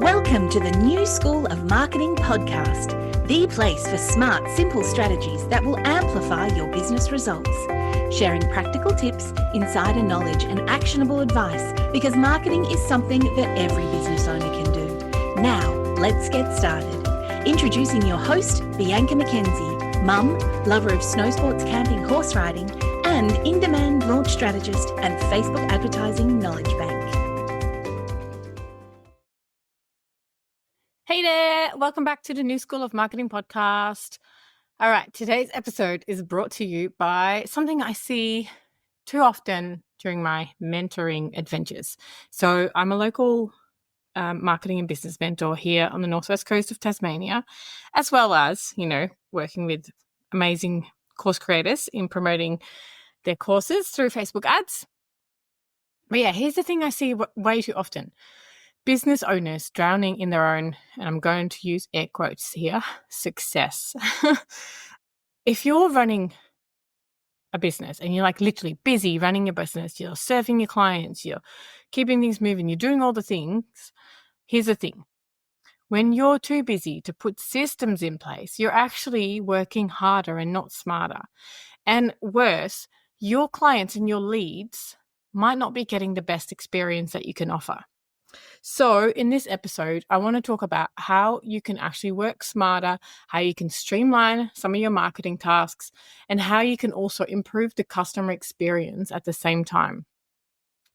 Welcome to the New School of Marketing podcast, the place for smart, simple strategies that will amplify your business results. Sharing practical tips, insider knowledge, and actionable advice because marketing is something that every business owner can do. Now, let's get started. Introducing your host, Bianca McKenzie, mum, lover of snow sports, camping, horse riding, and in-demand launch strategist and Facebook advertising knowledge bank. Hey there, welcome back to the New School of Marketing podcast. All right, today's episode is brought to you by something I see too often during my mentoring adventures. So I'm a local marketing and business mentor here on the northwest coast of Tasmania, as well as, working with amazing course creators in promoting their courses through Facebook ads. But yeah, here's the thing I see way too often. Business owners drowning in their own, and I'm going to use air quotes here, success. If you're running a business and you're like literally busy running your business, you're serving your clients, you're keeping things moving, you're doing all the things, here's the thing. When you're too busy to put systems in place, you're actually working harder and not smarter. And worse, your clients and your leads might not be getting the best experience that you can offer. So in this episode, I want to talk about how you can actually work smarter, how you can streamline some of your marketing tasks, and how you can also improve the customer experience at the same time.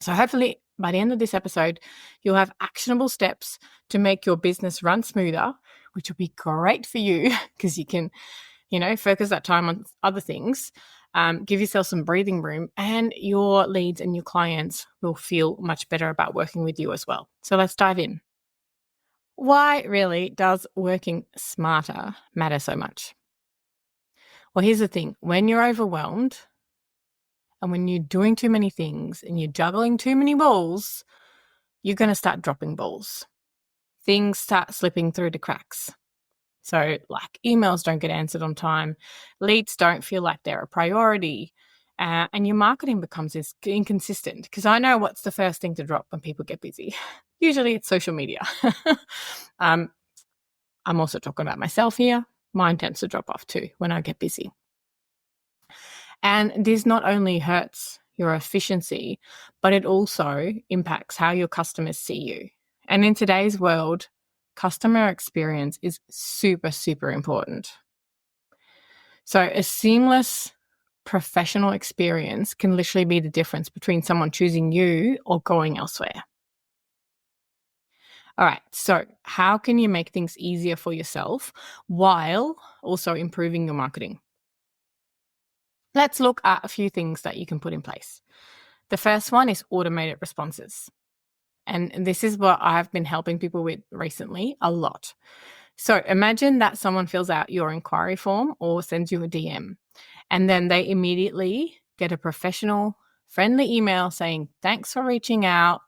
So hopefully by the end of this episode, you'll have actionable steps to make your business run smoother, which will be great for you because you can, focus that time on other things. Give yourself some breathing room, and your leads and your clients will feel much better about working with you as well. So let's dive in. Why really does working smarter matter so much? Well, here's the thing. When you're overwhelmed and when you're doing too many things and you're juggling too many balls, you're going to start dropping balls. Things start slipping through the cracks. So like emails don't get answered on time, leads don't feel like they're a priority, and your marketing becomes inconsistent. Because I know what's the first thing to drop when people get busy. Usually it's social media. I'm also talking about myself here. Mine tends to drop off too when I get busy. And this not only hurts your efficiency, but it also impacts how your customers see you. And in today's world, customer experience is super, super important. So a seamless professional experience can literally be the difference between someone choosing you or going elsewhere. All right, so how can you make things easier for yourself while also improving your marketing? Let's look at a few things that you can put in place. The first one is automated responses. And this is what I've been helping people with recently a lot. So imagine that someone fills out your inquiry form or sends you a DM, and then they immediately get a professional, friendly email saying, thanks for reaching out.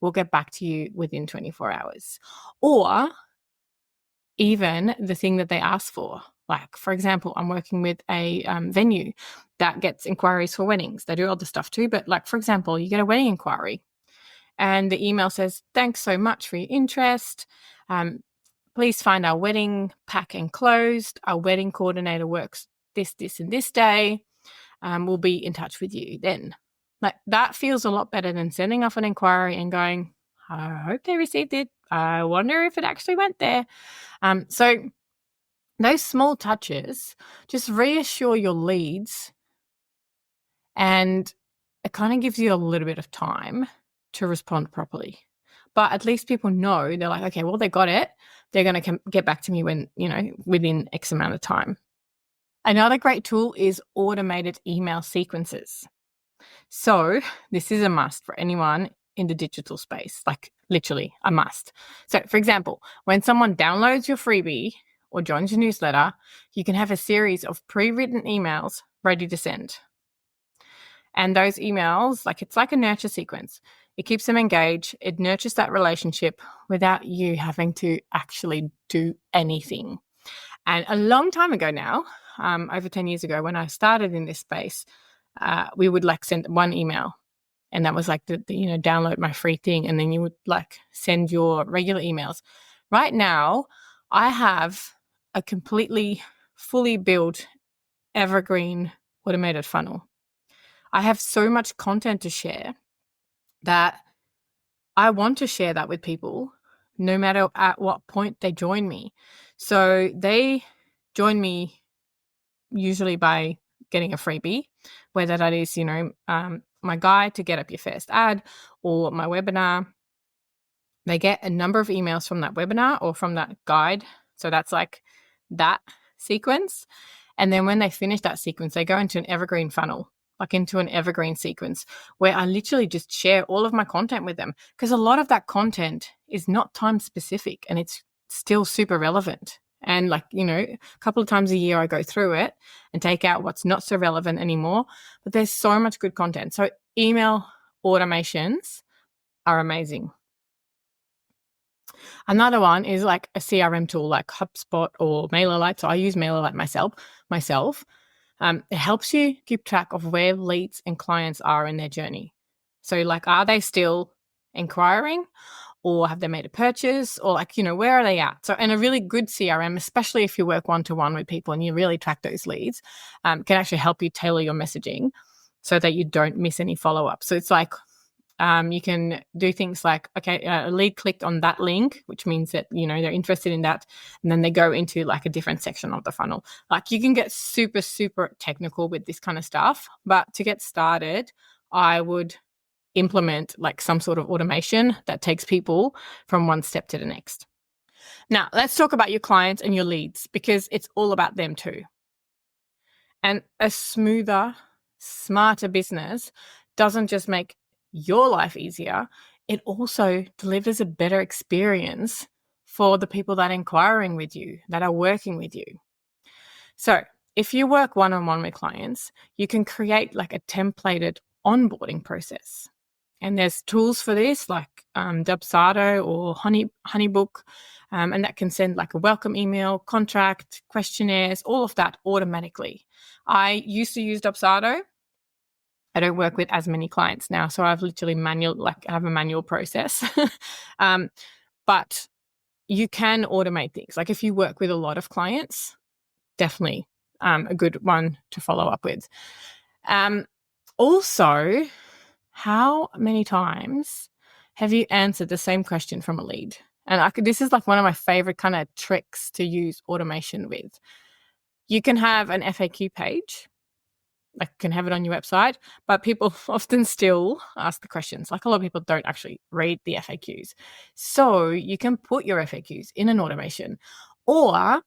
We'll get back to you within 24 hours. Or even the thing that they ask for. Like, for example, I'm working with a venue that gets inquiries for weddings. They do other stuff too. But like, for example, you get a wedding inquiry. And the email says, thanks so much for your interest. Please find our wedding pack enclosed. Our wedding coordinator works this, and this day. We'll be in touch with you then. Like, that feels a lot better than sending off an inquiry and going, I hope they received it. I wonder if it actually went there. So those small touches just reassure your leads, and it kind of gives you a little bit of time to respond properly. But at least people know, they're like, okay, well, they got it. They're going to get back to me when, within X amount of time. Another great tool is automated email sequences. So this is a must for anyone in the digital space, like literally a must. So for example, when someone downloads your freebie or joins your newsletter, you can have a series of pre-written emails ready to send. And those emails, it's like a nurture sequence. It keeps them engaged. It nurtures that relationship without you having to actually do anything. And a long time ago now, over 10 years ago, when I started in this space, we would send one email And that was like the download my free thing, and then you would like send your regular emails. Right now, I have a completely fully built evergreen automated funnel. I have so much content to share that I want to share that with people no matter at what point they join me. So they join me usually by getting a freebie, whether that is, my guide to get up your first ad or my webinar. They get a number of emails from that webinar or from that guide. So that's like that sequence. And then when they finish that sequence, they go into an evergreen funnel, like into an evergreen sequence where I literally just share all of my content with them, because a lot of that content is not time specific and it's still super relevant. And like, a couple of times a year I go through it and take out what's not so relevant anymore. But there's so much good content. So email automations are amazing. Another one is like a CRM tool like HubSpot or MailerLite. So I use MailerLite myself. It helps you keep track of where leads and clients are in their journey. So like, are they still inquiring, or have they made a purchase, or like, where are they at? So, and a really good CRM, especially if you work one-to-one with people and you really track those leads, can actually help you tailor your messaging so that you don't miss any follow-up. So it's like, you can do things like, okay, a lead clicked on that link, which means that, they're interested in that. And then they go into like a different section of the funnel. Like you can get super, super technical with this kind of stuff. But to get started, I would implement like some sort of automation that takes people from one step to the next. Now, let's talk about your clients and your leads, because it's all about them too. And a smoother, smarter business doesn't just make your life easier, it also delivers a better experience for the people that are inquiring with you, that are working with you. So if you work one-on-one with clients, you can create like a templated onboarding process. And there's tools for this like Dubsado or Honeybook, and that can send like a welcome email, contract, questionnaires, all of that automatically. I used to use Dubsado. I don't work with as many clients now, so I've literally I have a manual process. But you can automate things. Like if you work with a lot of clients, definitely a good one to follow up with. Also, how many times have you answered the same question from a lead? And this is like one of my favorite kind of tricks to use automation with. You can have an FAQ page, like you can have it on your website, but people often still ask the questions. Like a lot of people don't actually read the FAQs. So you can put your FAQs in an automation, or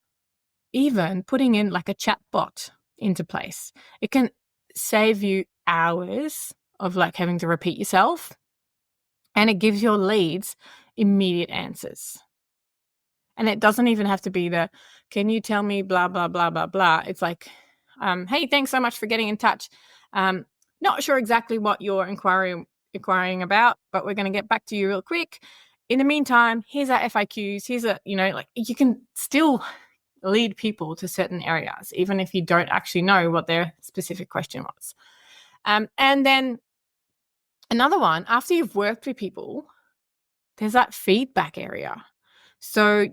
even putting in like a chat bot into place. It can save you hours of like having to repeat yourself, and it gives your leads immediate answers. And it doesn't even have to be can you tell me blah, blah, blah, blah, blah. It's like, hey, thanks so much for getting in touch. Not sure exactly what you're inquiring about, but we're going to get back to you real quick. In the meantime, here's our FAQs. Like you can still lead people to certain areas, even if you don't actually know what their specific question was. And then another one, after you've worked with people, there's that feedback area. So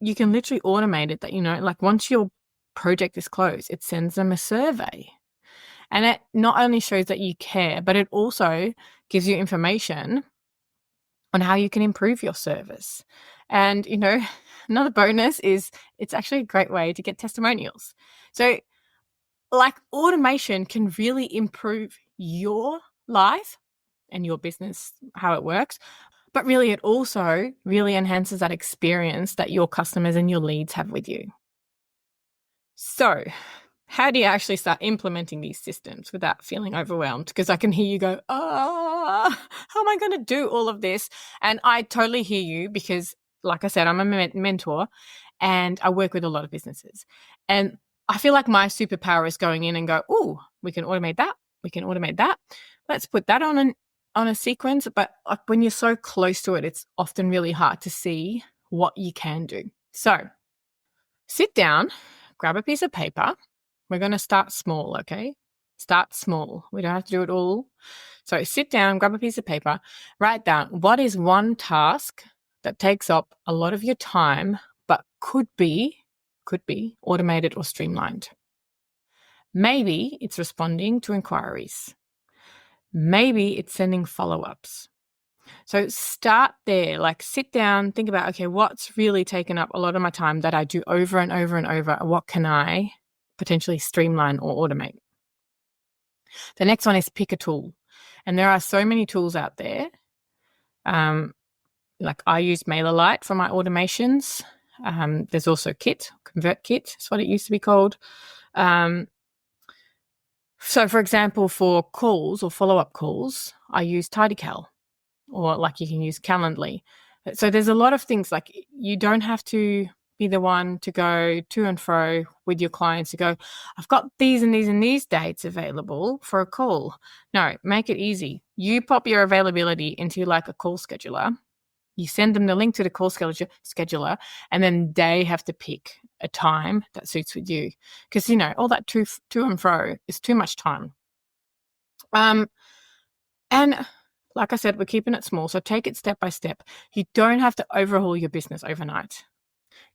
you can literally automate it that, like once your project is closed, it sends them a survey. And it not only shows that you care, but it also gives you information on how you can improve your service. And, another bonus is it's actually a great way to get testimonials. So like automation can really improve your life and your business, how it works. But really, it also really enhances that experience that your customers and your leads have with you. So how do you actually start implementing these systems without feeling overwhelmed? Because I can hear you go, how am I going to do all of this? And I totally hear you, because like I said, I'm a mentor and I work with a lot of businesses. And I feel like my superpower is going in and go, we can automate that. We can automate that. Let's put that on a sequence. But when you're so close to it, it's often really hard to see what you can do. So sit down, grab a piece of paper. We're going to start small, okay? Start small. We don't have to do it all. So sit down, grab a piece of paper, write down what is one task that takes up a lot of your time, but could be automated or streamlined. Maybe it's responding to inquiries. Maybe it's sending follow-ups. So start there, like sit down, think about, okay, what's really taken up a lot of my time that I do over and over and over? What can I potentially streamline or automate? The next one is pick a tool. And there are so many tools out there. Like I use MailerLite for my automations. There's also ConvertKit is what it used to be called. So for example, for calls or follow-up calls, I use TidyCal, or like you can use Calendly. So there's a lot of things, like you don't have to be the one to go to and fro with your clients to go, I've got these and these and these dates available for a call. No, make it easy. You pop your availability into like a call scheduler. You send them the link to the call scheduler, and then they have to pick a time that suits with you. Because, all that to and fro is too much time. And like I said, we're keeping it small, so take it step by step. You don't have to overhaul your business overnight.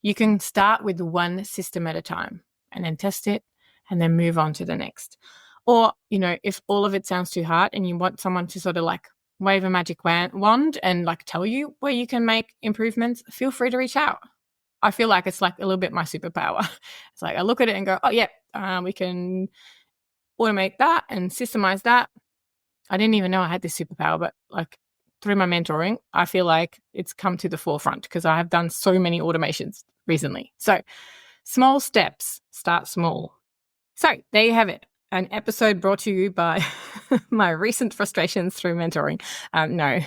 You can start with one system at a time and then test it and then move on to the next. Or, if all of it sounds too hard and you want someone to sort of like wave a magic wand and like tell you where you can make improvements, feel free to reach out. I feel like it's like a little bit my superpower. It's like I look at it and go, oh, yeah, we can automate that and systemize that. I didn't even know I had this superpower, but like through my mentoring, I feel like it's come to the forefront because I have done so many automations recently. So small steps, start small. So there you have it. An episode brought to you by my recent frustrations through mentoring. No,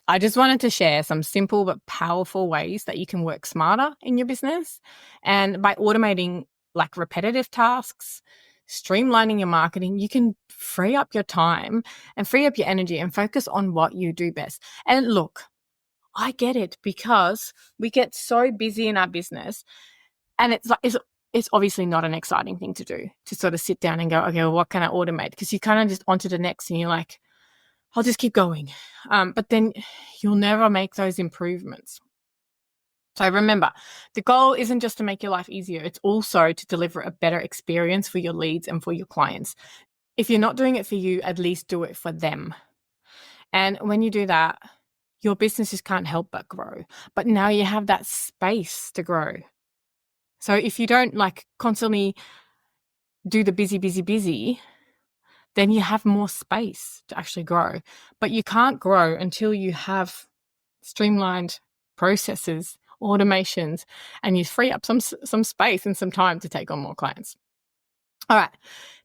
I just wanted to share some simple but powerful ways that you can work smarter in your business. And by automating like repetitive tasks, streamlining your marketing, you can free up your time and free up your energy and focus on what you do best. And look, I get it because we get so busy in our business, and it's obviously not an exciting thing to do, to sort of sit down and go, okay, well, what can I automate? Because you kind of just onto the next and you're like, I'll just keep going. But then you'll never make those improvements. So remember, the goal isn't just to make your life easier. It's also to deliver a better experience for your leads and for your clients. If you're not doing it for you, at least do it for them. And when you do that, your business just can't help but grow. But now you have that space to grow. So if you don't like constantly do the busy, then you have more space to actually grow. But you can't grow until you have streamlined processes, automations, and you free up some space and some time to take on more clients. All right.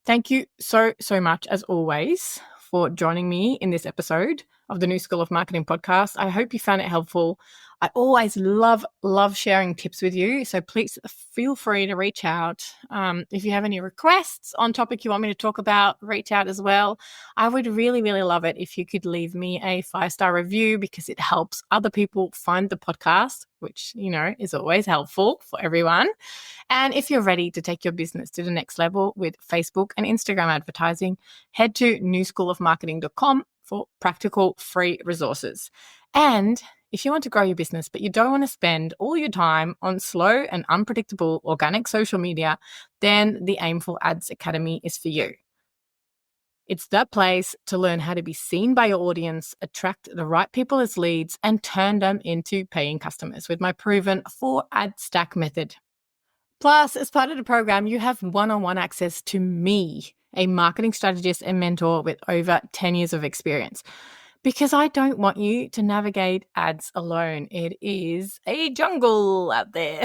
Thank you so much, as always, for joining me in this episode of the New School of Marketing podcast. I hope you found it helpful. I always love sharing tips with you. So please feel free to reach out. If you have any requests on topic you want me to talk about, reach out as well. I would really, really love it if you could leave me a 5-star review, because it helps other people find the podcast, which, is always helpful for everyone. And if you're ready to take your business to the next level with Facebook and Instagram advertising, head to newschoolofmarketing.com for practical free resources. And if you want to grow your business, but you don't want to spend all your time on slow and unpredictable organic social media, then the Aimful Ads Academy is for you. It's the place to learn how to be seen by your audience, attract the right people as leads, and turn them into paying customers with my proven 4 ad stack method. Plus, as part of the program, you have one-on-one access to me, a marketing strategist and mentor with over 10 years of experience. Because I don't want you to navigate ads alone. It is a jungle out there.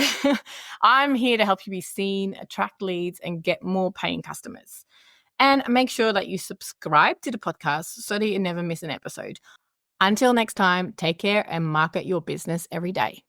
I'm here to help you be seen, attract leads, and get more paying customers. And make sure that you subscribe to the podcast so that you never miss an episode. Until next time, take care and market your business every day.